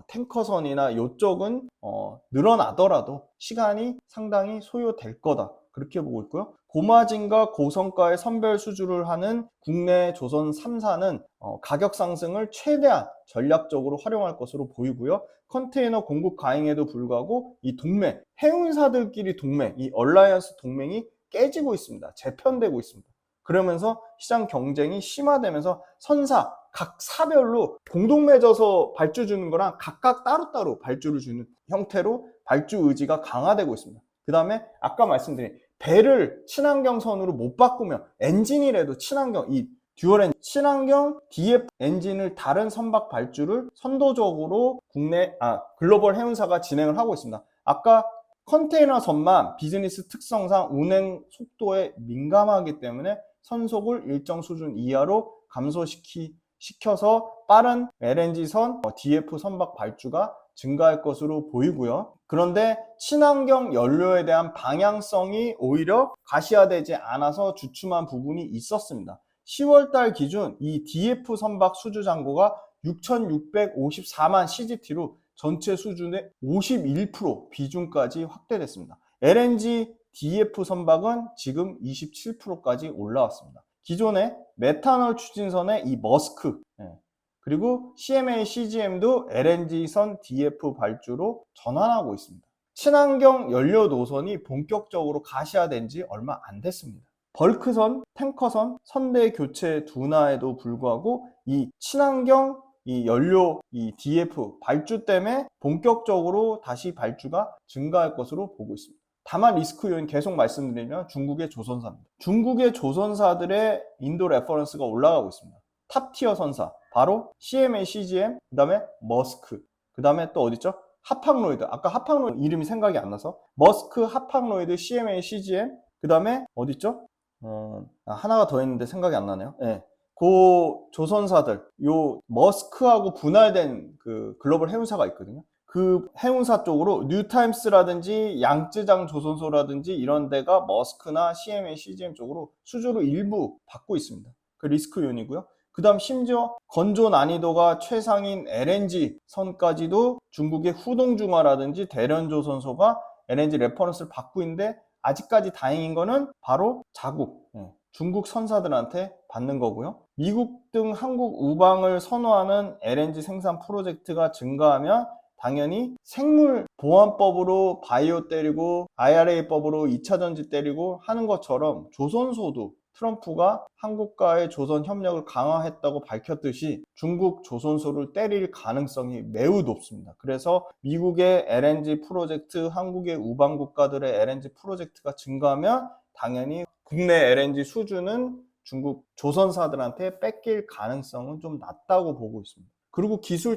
탱커선이나 이쪽은 늘어나더라도 시간이 상당히 소요될 거다, 그렇게 보고 있고요. 고마진과 고성가의 선별 수주를 하는 국내 조선 3사는 가격 상승을 최대한 전략적으로 활용할 것으로 보이고요. 컨테이너 공급 과잉에도 불구하고 이 동맹, 해운사들끼리 동맹, 이 얼라이언스 동맹이 깨지고 있습니다. 재편되고 있습니다. 그러면서 시장 경쟁이 심화되면서 선사, 각 사별로 공동 맺어서 발주 주는 거랑 각각 따로따로 발주를 주는 형태로 발주 의지가 강화되고 있습니다. 그 다음에 아까 말씀드린 배를 친환경선으로 못 바꾸면 엔진이라도 친환경, 이 듀얼 엔진, 친환경 DF 엔진을 다른 선박 발주를 선도적으로 글로벌 해운사가 진행을 하고 있습니다. 아까 컨테이너선만 비즈니스 특성상 운행 속도에 민감하기 때문에 선속을 일정 수준 이하로 감소시켜서 빠른 LNG선 DF 선박 발주가 증가할 것으로 보이고요. 그런데 친환경 연료에 대한 방향성이 오히려 가시화되지 않아서 주춤한 부분이 있었습니다. 10월달 기준 이 DF 선박 수주 잔고가 6,654만 CGT로 전체 수준의 51% 비중까지 확대됐습니다. LNG DF 선박은 지금 27%까지 올라왔습니다. 기존의 메탄올 추진선의 이 머스크, 그리고 CMA CGM도 LNG선 DF 발주로 전환하고 있습니다. 친환경 연료 노선이 본격적으로 가시화된 지 얼마 안 됐습니다. 벌크선, 탱커선, 선대 교체 둔화에도 불구하고 이 친환경 이 연료 이 DF 발주 때문에 본격적으로 다시 발주가 증가할 것으로 보고 있습니다. 다만 리스크 요인 계속 말씀드리면 중국의 조선사입니다. 중국의 조선사들의 인도 레퍼런스가 올라가고 있습니다. 탑티어 선사, 바로 CMA CGM, 그 다음에 머스크, 그 다음에 또 어디죠? 하팡로이드. 아까 하팡로이드 이름이 생각이 안 나서 머스크, 하팡로이드, CMA CGM, 그 다음에 어디죠? 하나가 더 있는데 생각이 안 나네요. 네. 그 조선사들, 요 머스크하고 분할된 그 글로벌 해운사가 있거든요. 그 해운사 쪽으로 뉴타임스라든지 양쯔장 조선소라든지 이런 데가 머스크나 CMA CGM 쪽으로 수주를 일부 받고 있습니다. 그 리스크 요인이고요. 그 다음 심지어 건조 난이도가 최상인 LNG 선까지도 중국의 후동중화라든지 대련조선소가 LNG 레퍼런스를 받고 있는데, 아직까지 다행인 거는 바로 자국, 중국 선사들한테 받는 거고요. 미국 등 한국 우방을 선호하는 LNG 생산 프로젝트가 증가하면 당연히 생물보안법으로 바이오 때리고 IRA법으로 2차전지 때리고 하는 것처럼 조선소도 트럼프가 한국과의 조선 협력을 강화했다고 밝혔듯이 중국 조선소를 때릴 가능성이 매우 높습니다. 그래서 미국의 LNG 프로젝트, 한국의 우방 국가들의 LNG 프로젝트가 증가하면 당연히 국내 LNG 수주는 중국 조선사들한테 뺏길 가능성은 좀 낮다고 보고 있습니다. 그리고 기술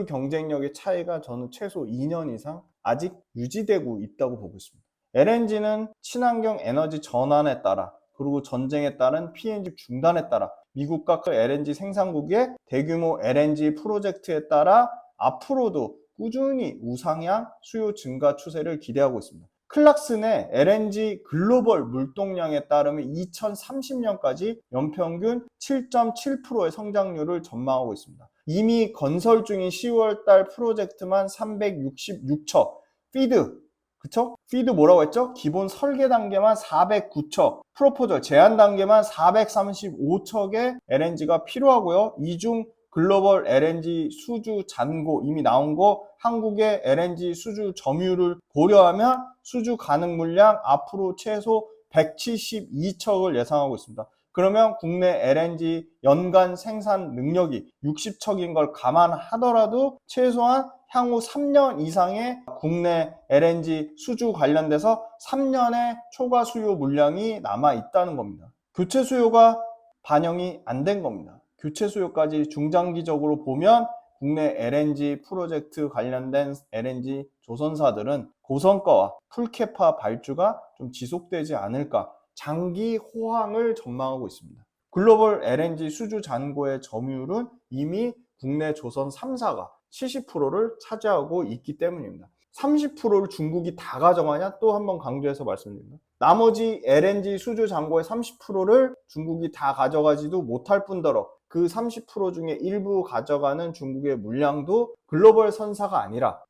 경쟁력의 차이가 저는 최소 2년 이상 아직 유지되고 있다고 보고 있습니다. LNG는 친환경 에너지 전환에 따라, 그리고 전쟁에 따른 PNG 중단에 따라 미국과 그 LNG 생산국의 대규모 LNG 프로젝트에 따라 앞으로도 꾸준히 우상향 수요 증가 추세를 기대하고 있습니다. 클락슨의 LNG 글로벌 물동량에 따르면 2030년까지 연평균 7.7%의 성장률을 전망하고 있습니다. 이미 건설 중인 10월달 프로젝트만 366척, 피드, 그쵸? 피드 뭐라고 했죠? 기본 설계 단계만 409척, 프로포절 제안 단계만 435척의 LNG가 필요하고요. 이 중 글로벌 LNG 수주 잔고 이미 나온 거 한국의 LNG 수주 점유율을 고려하면 수주 가능 물량 앞으로 최소 172척을 예상하고 있습니다. 그러면 국내 LNG 연간 생산 능력이 60척인 걸 감안하더라도 최소한 향후 3년 이상의 국내 LNG 수주 관련돼서 3년의 초과 수요 물량이 남아 있다는 겁니다. 교체 수요가 반영이 안 된 겁니다. 교체 수요까지 중장기적으로 보면 국내 LNG 프로젝트 관련된 LNG 조선사들은 고성가와 풀캐파 발주가 좀 지속되지 않을까 장기 호황을 전망하고 있습니다. 글로벌 LNG 수주 잔고의 점유율은 이미 국내 조선 3사가 70%를 차지하고 있기 때문입니다. 30%를 중국이 다 가져가냐? 또 한번 강조해서 말씀드립니다. 나머지 LNG 수주 잔고의 30%를 중국이 다 가져가지도 못할 뿐더러 그 30% 중에 일부 가져가는 중국의 물량도 글로벌 선사가 아니라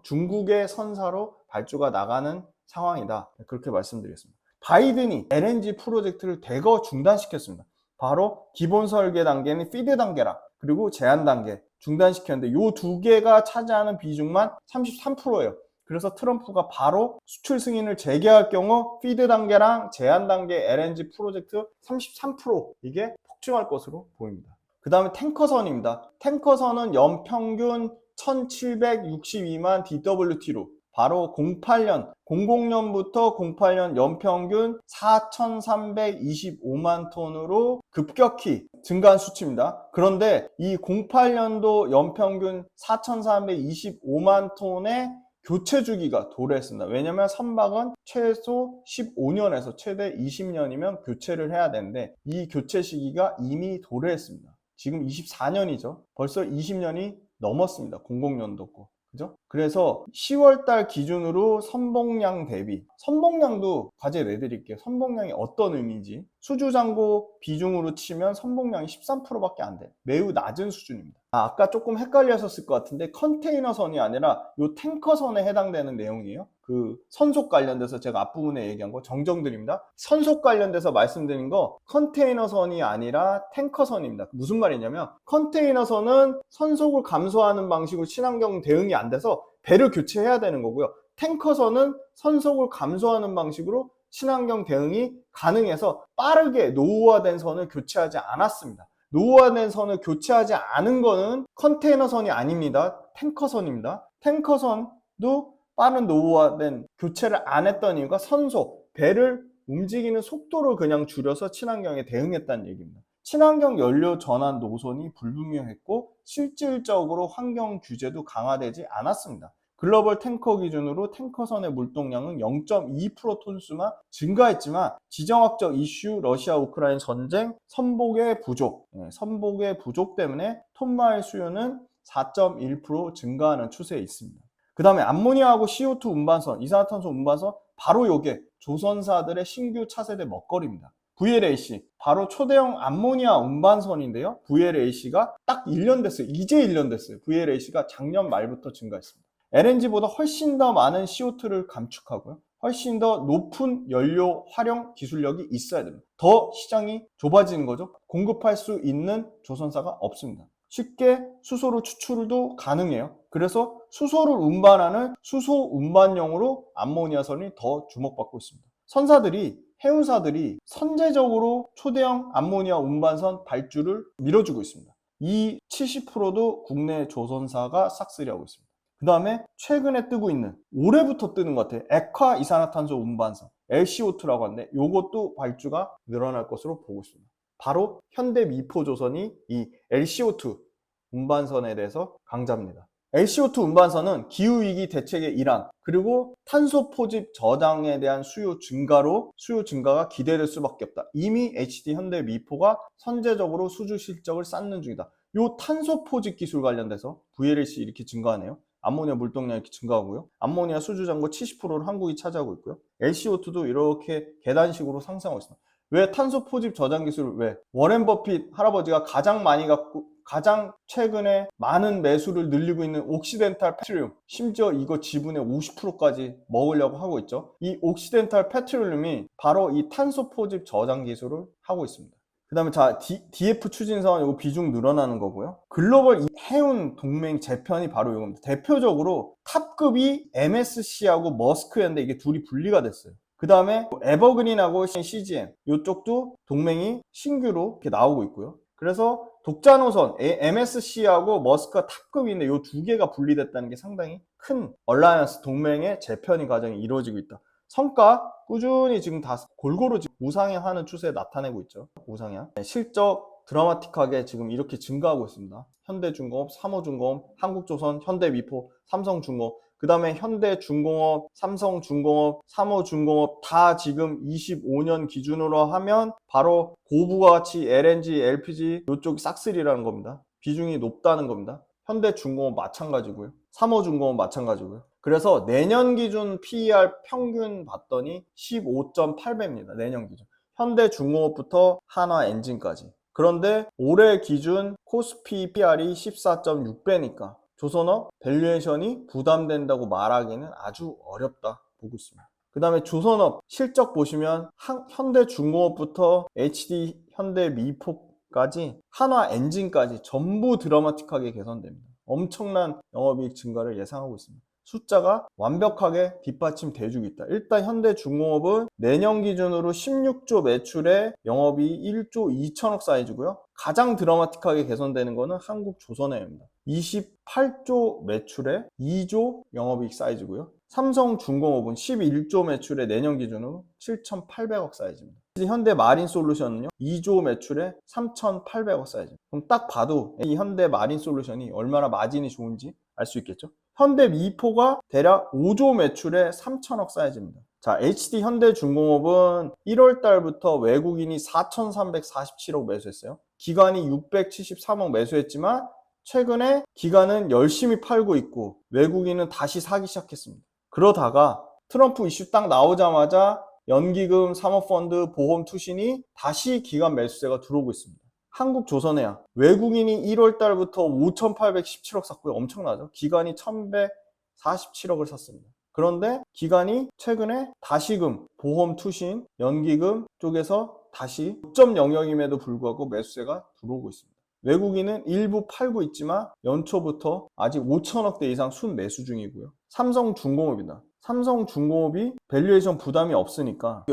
중국의 선사로 발주가 나가는 상황이다. 그렇게 말씀드리겠습니다. 바이든이 LNG 프로젝트를 대거 중단시켰습니다. 바로 기본 설계 단계는 피드 단계랑 그리고 제한 단계 중단시켰는데 이 두 개가 차지하는 비중만 33%예요. 그래서 트럼프가 바로 수출 승인을 재개할 경우 피드 단계랑 제한 단계 LNG 프로젝트 33% 이게 폭증할 것으로 보입니다. 그 다음에 탱커선입니다. 탱커선은 연평균 1762만 DWT로 바로 00년부터 08년 연평균 4,325만 톤으로 급격히 증가한 수치입니다. 그런데 이 08년도 연평균 4,425만 톤의 교체 주기가 도래했습니다. 왜냐하면 선박은 최소 15년에서 최대 20년이면 교체를 해야 되는데 이 교체 시기가 이미 도래했습니다. 지금 24년이죠. 벌써 20년이 넘었습니다. 00년도 거. 그죠? 그래서 10월달 기준으로 선봉량 대비, 선봉량도 과제 내드릴게요. 선봉량이 어떤 의미인지. 수주잔고 비중으로 치면 선봉량이 13%밖에 안 돼요. 매우 낮은 수준입니다. 아까 조금 헷갈리셨을 것 같은데 컨테이너선이 아니라 이 탱커선에 해당되는 내용이에요. 그 선속 관련돼서 제가 앞부분에 얘기한 거 정정드립니다. 선속 관련돼서 말씀드린 거 컨테이너선이 아니라 탱커선입니다. 무슨 말이냐면 컨테이너선은 선속을 감소하는 방식으로 친환경 대응이 안 돼서 배를 교체해야 되는 거고요. 탱커선은 선속을 감소하는 방식으로 친환경 대응이 가능해서 빠르게 노후화된 선을 교체하지 않았습니다. 노후화된 선을 교체하지 않은 거는 컨테이너선이 아닙니다. 탱커선입니다. 탱커선도 빠른 노후화된 교체를 안 했던 이유가 선속, 배를 움직이는 속도를 그냥 줄여서 친환경에 대응했다는 얘기입니다. 친환경 연료 전환 노선이 불분명했고 실질적으로 환경 규제도 강화되지 않았습니다. 글로벌 탱커 기준으로 탱커선의 물동량은 0.2% 톤수만 증가했지만 지정학적 이슈 러시아 우크라이나 전쟁 선복의 부족 때문에 톤마일 수요는 4.1% 증가하는 추세에 있습니다. 그 다음에 암모니아하고 CO2 운반선, 이산화탄소 운반선 바로 요게 조선사들의 신규 차세대 먹거리입니다. VLAC 바로 초대형 암모니아 운반선인데요. VLAC가 딱 1년 됐어요. 이제 1년 됐어요. VLAC가 작년 말부터 증가했습니다. LNG보다 훨씬 더 많은 CO2를 감축하고요. 훨씬 더 높은 연료 활용 기술력이 있어야 됩니다. 더 시장이 좁아지는 거죠. 공급할 수 있는 조선사가 없습니다. 쉽게 수소로 추출도 가능해요. 그래서 수소를 운반하는 수소 운반용으로 암모니아선이 더 주목받고 있습니다. 해운사들이 선제적으로 초대형 암모니아 운반선 발주를 밀어주고 있습니다. 이 70%도 국내 조선사가 싹쓸이하고 있습니다. 그 다음에 최근에 뜨고 있는, 올해부터 뜨는 것 같아요. 액화 이산화탄소 운반선 LCO2라고 하는데 이것도 발주가 늘어날 것으로 보고 있습니다. 바로 현대미포조선이 이 LCO2 운반선에 대해서 강자입니다. LCO2 운반선은 기후위기 대책의 일환, 그리고 탄소 포집 저장에 대한 수요 증가가 기대될 수밖에 없다. 이미 HD 현대미포가 선제적으로 수주 실적을 쌓는 중이다. 이 탄소 포집 기술 관련돼서 VLAC 이렇게 증가하네요. 암모니아 물동량 이렇게 증가하고요. 암모니아 수주 잔고 70%를 한국이 차지하고 있고요. LCO2도 이렇게 계단식으로 상승하고 있습니다. 왜 탄소 포집 저장 기술을 워렌 버핏 할아버지가 가장 많이 가장 최근에 많은 매수를 늘리고 있는 옥시덴탈 페트롤리움, 심지어 이거 지분의 50%까지 먹으려고 하고 있죠. 이 옥시덴탈 페트롤리움이 바로 이 탄소 포집 저장 기술을 하고 있습니다. 그 다음에 자, DF 추진선 이거 비중 늘어나는 거고요. 글로벌 해운 동맹 재편이 바로 이겁니다. 대표적으로 탑급이 MSC하고 머스크였는데 이게 둘이 분리가 됐어요. 그 다음에 에버그린하고 CGM 이쪽도 동맹이 신규로 이렇게 나오고 있고요. 그래서 독자노선 MSC하고 머스크가 탑급인데 이 두 개가 분리됐다는 게 상당히 큰 얼라이언스 동맹의 재편이 과정이 이루어지고 있다. 성과 꾸준히 지금 다 골고루 우상향하는 추세에 나타내고 있죠. 우상향. 실적 드라마틱하게 지금 이렇게 증가하고 있습니다. 현대중공업, 삼호중공업, 한국조선, 현대미포, 삼성중공업, 그 다음에 현대중공업, 삼성중공업, 삼호중공업 다 지금 25년 기준으로 하면 바로 고부가 가치 LNG, LPG 이쪽이 싹쓸이라는 겁니다. 비중이 높다는 겁니다. 현대중공업 마찬가지고요. 삼호중공업 마찬가지고요. 그래서 내년 기준 PER 평균 봤더니 15.8배입니다. 내년 기준. 현대중공업부터 한화엔진까지. 그런데 올해 기준 코스피 PR이 14.6배니까 조선업 밸류에이션이 부담된다고 말하기는 아주 어렵다 보고 있습니다. 그 다음에 조선업 실적 보시면 현대중공업부터 HD 현대미포까지 한화엔진까지 전부 드라마틱하게 개선됩니다. 엄청난 영업이익 증가를 예상하고 있습니다. 숫자가 완벽하게 뒷받침돼주고 있다. 일단 현대중공업은 내년 기준으로 16조 매출에 영업이익 1조 2천억 사이즈고요. 가장 드라마틱하게 개선되는 것은 한국조선해입니다. 28조 매출에 2조 영업이익 사이즈고요. 삼성중공업은 11조 매출에 내년 기준으로 7,800억 사이즈입니다. 현대마린솔루션은요 2조 매출에 3,800억 사이즈. 그럼 딱 봐도 이 현대마린솔루션이 얼마나 마진이 좋은지 알 수 있겠죠. 현대미포가 대략 5조 매출에 3천억 사이즈입니다. 자, HD 현대중공업은 1월 달부터 외국인이 4,347억 매수했어요. 기관이 673억 매수했지만 최근에 기관은 열심히 팔고 있고 외국인은 다시 사기 시작했습니다. 그러다가 트럼프 이슈 딱 나오자마자 연기금, 사모펀드, 보험 투신이 다시 기관 매수세가 들어오고 있습니다. 한국조선해양 외국인이 1월 달부터 5,817억 샀고요. 엄청나죠? 기관이 1,147억을 샀습니다. 그런데 기관이 최근에 다시금, 보험 투신, 연기금 쪽에서 다시 고점 영역임에도 불구하고 매수세가 들어오고 있습니다. 외국인은 일부 팔고 있지만 연초부터 아직 5천억대 이상 순매수 중이고요. 삼성중공업이다. 삼성중공업이 밸류에이션 부담이 없으니까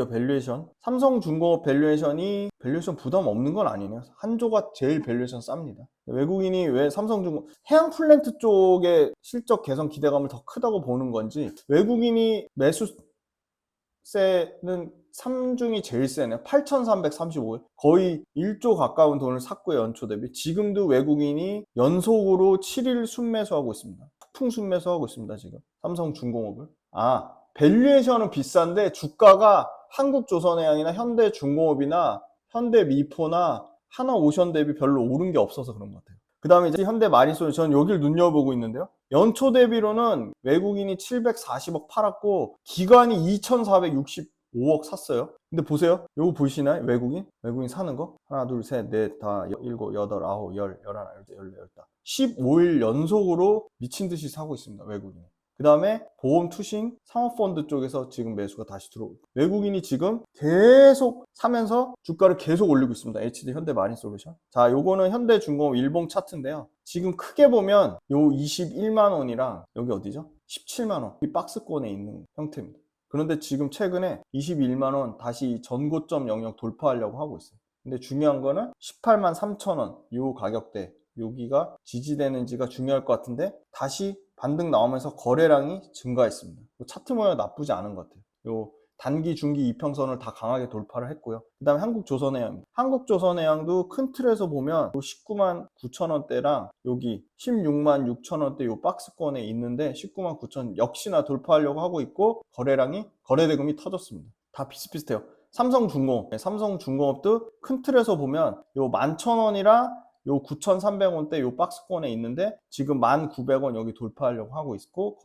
삼성중공업 밸류에이션 부담 없는 건 아니네요. 한조가 제일 밸류에이션 쌉니다. 외국인이 왜 삼성중공업 해양 플랜트 쪽의 실적 개선 기대감을 더 크다고 보는 건지 외국인이 매수세는 3중이 제일 세네요. 8,335억 거의 1조 가까운 돈을 샀고요. 연초 대비. 지금도 외국인이 연속으로 7일 순매수하고 있습니다. 폭풍 순매수하고 있습니다. 지금 삼성중공업을. 밸류에이션은 비싼데 주가가 한국조선해양이나 현대중공업이나 현대미포나 하나오션 대비 별로 오른 게 없어서 그런 것 같아요. 그 다음에 이제 현대마린솔루션 저는 여기를 눈여보고 있는데요. 연초 대비로는 외국인이 740억 팔았고 기관이 2,465억 샀어요. 근데 보세요. 요거 보이시나요? 외국인 사는 거? 하나, 둘, 셋, 넷, 다, 일곱, 여덟, 아홉, 열, 열하나, 열둘, 열다. 15일 연속으로 미친 듯이 사고 있습니다. 외국인이. 그 다음에 보험 투신 사모펀드 쪽에서 지금 매수가 다시 들어오고 외국인이 지금 계속 사면서 주가를 계속 올리고 있습니다. HD 현대마린솔루션. 자, 요거는 현대중공업 일봉 차트인데요. 지금 크게 보면 요 21만 원이랑 여기 어디죠? 17만 원. 이 박스권에 있는 형태입니다. 그런데 지금 최근에 21만 원 다시 전고점 영역 돌파하려고 하고 있어요. 근데 중요한 거는 18만 3천 원 요 가격대 여기가 지지되는지가 중요할 것 같은데 다시 반등 나오면서 거래량이 증가했습니다. 차트 모양 나쁘지 않은 것 같아요. 요 단기, 중기 이평선을 다 강하게 돌파를 했고요. 그 다음에 한국조선해양입니다. 한국조선해양도 큰 틀에서 보면 요 19만 9천 원대랑 여기 16만 6천 원대 요 박스권에 있는데 19만 9천 역시나 돌파하려고 하고 있고 거래대금이 터졌습니다. 다 비슷비슷해요. 삼성중공업도 큰 틀에서 보면 요 11,000원이랑 요 9,300원대 요 박스권에 있는데 지금 1,900원 여기 돌파하려고 하고 있고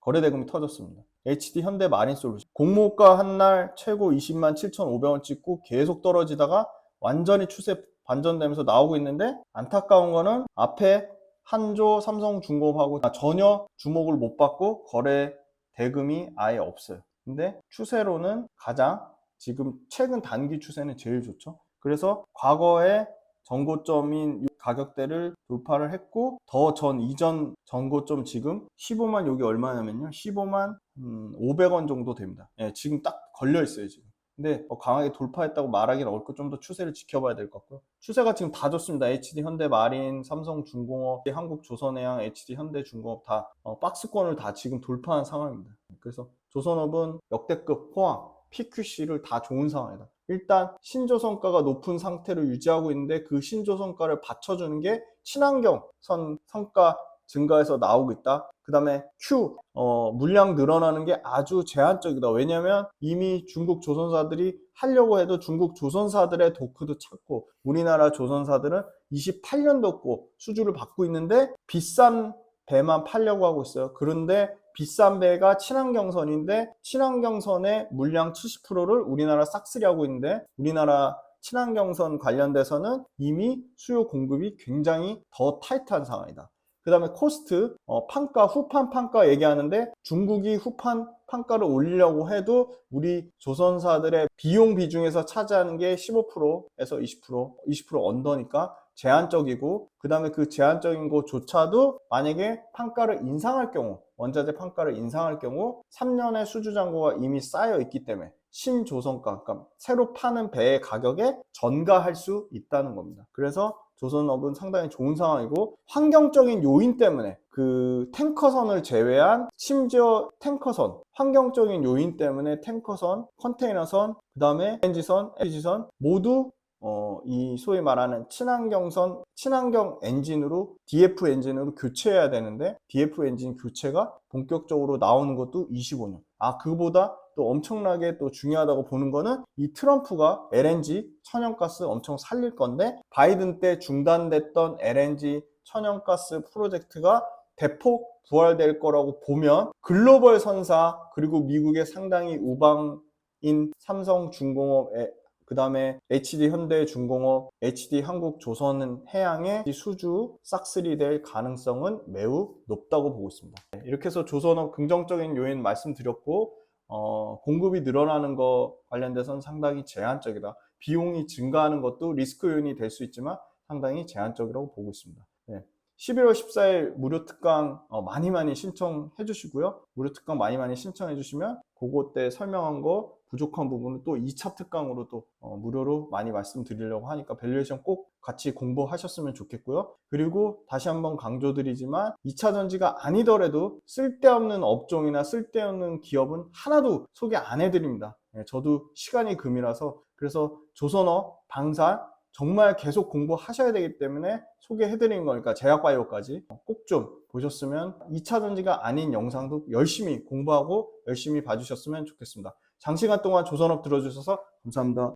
거래대금이 터졌습니다. HD 현대마린솔루션 공모가 한 날 최고 207,500원 찍고 계속 떨어지다가 완전히 추세 반전되면서 나오고 있는데, 안타까운 거는 앞에 한조, 삼성중공업하고 전혀 주목을 못 받고 거래 대금이 아예 없어요. 근데 추세로는 가장 지금 최근 단기 추세는 제일 좋죠. 그래서 과거에 전고점인 가격대를 돌파를 했고, 더 이전 전고점 지금 15만, 여기 얼마냐면요, 15만 500원 정도 됩니다. 예, 지금 딱 걸려 있어요 지금. 근데 강하게 돌파했다고 말하기는 어렵고 좀 더 추세를 지켜봐야 될 것 같고요. 추세가 지금 다 좋습니다. HD 현대마린, 삼성중공업, 한국조선해양, HD 현대중공업 다 박스권을 다 지금 돌파한 상황입니다. 그래서 조선업은 역대급 호황, PQC를 다 좋은 상황이다. 일단 신조선가가 높은 상태를 유지하고 있는데, 그 신조선가를 받쳐주는 게 친환경 성과 증가해서 나오고 있다. 그 다음에 Q, 물량 늘어나는 게 아주 제한적이다. 왜냐면 이미 중국 조선사들이 하려고 해도 중국 조선사들의 도크도 찾고, 우리나라 조선사들은 28년도 수주를 받고 있는데 비싼 배만 팔려고 하고 있어요. 그런데 비싼 배가 친환경선인데, 친환경선의 물량 70%를 우리나라 싹쓸이 하고 있는데, 우리나라 친환경선 관련돼서는 이미 수요 공급이 굉장히 더 타이트한 상황이다. 그 다음에 코스트, 판가, 후판 판가 얘기하는데, 중국이 후판 판가를 올리려고 해도 우리 조선사들의 비용 비중에서 차지하는 게 15%에서 20% 언더니까 제한적이고, 그 다음에 그 제한적인 것조차도 만약에 판가를 인상할 경우, 원자재 판가를 인상할 경우 3년의 수주 잔고가 이미 쌓여 있기 때문에 신조선가, 그러니까 새로 파는 배의 가격에 전가할 수 있다는 겁니다. 그래서 조선업은 상당히 좋은 상황이고, 환경적인 요인 때문에 그 탱커선을 제외한, 심지어 탱커선, 환경적인 요인 때문에 탱커선, 컨테이너선, 그 다음에 LNG선, LPG선 모두 이 소위 말하는 친환경 엔진으로, DF 엔진으로 교체해야 되는데, DF 엔진 교체가 본격적으로 나오는 것도 25년. 그보다 또 엄청나게 또 중요하다고 보는 거는, 이 트럼프가 LNG 천연가스 엄청 살릴 건데, 바이든 때 중단됐던 LNG 천연가스 프로젝트가 대폭 부활될 거라고 보면, 글로벌 선사, 그리고 미국의 상당히 우방인 삼성중공업, 그 다음에 HD 현대중공업, HD 한국조선해양의 수주 싹쓸이 될 가능성은 매우 높다고 보고 있습니다. 이렇게 해서 조선업 긍정적인 요인 말씀드렸고, 공급이 늘어나는 거 관련돼서는 상당히 제한적이다. 비용이 증가하는 것도 리스크 요인이 될 수 있지만 상당히 제한적이라고 보고 있습니다. 네. 11월 14일 무료 특강 많이 신청해 주시고요. 무료 특강 많이 신청해 주시면 그거 때 설명한 거 부족한 부분은 또 2차 특강으로 또 무료로 많이 말씀드리려고 하니까 밸류에이션 꼭 같이 공부하셨으면 좋겠고요. 그리고 다시 한번 강조드리지만 2차 전지가 아니더라도 쓸데없는 업종이나 쓸데없는 기업은 하나도 소개 안 해드립니다. 저도 시간이 금이라서. 그래서 조선업, 방산 정말 계속 공부하셔야 되기 때문에 소개해드린 거니까, 제약바이오까지 꼭 좀 보셨으면 2차 전지가 아닌 영상도 열심히 공부하고 열심히 봐주셨으면 좋겠습니다. 장시간 동안 조선업 들어주셔서 감사합니다.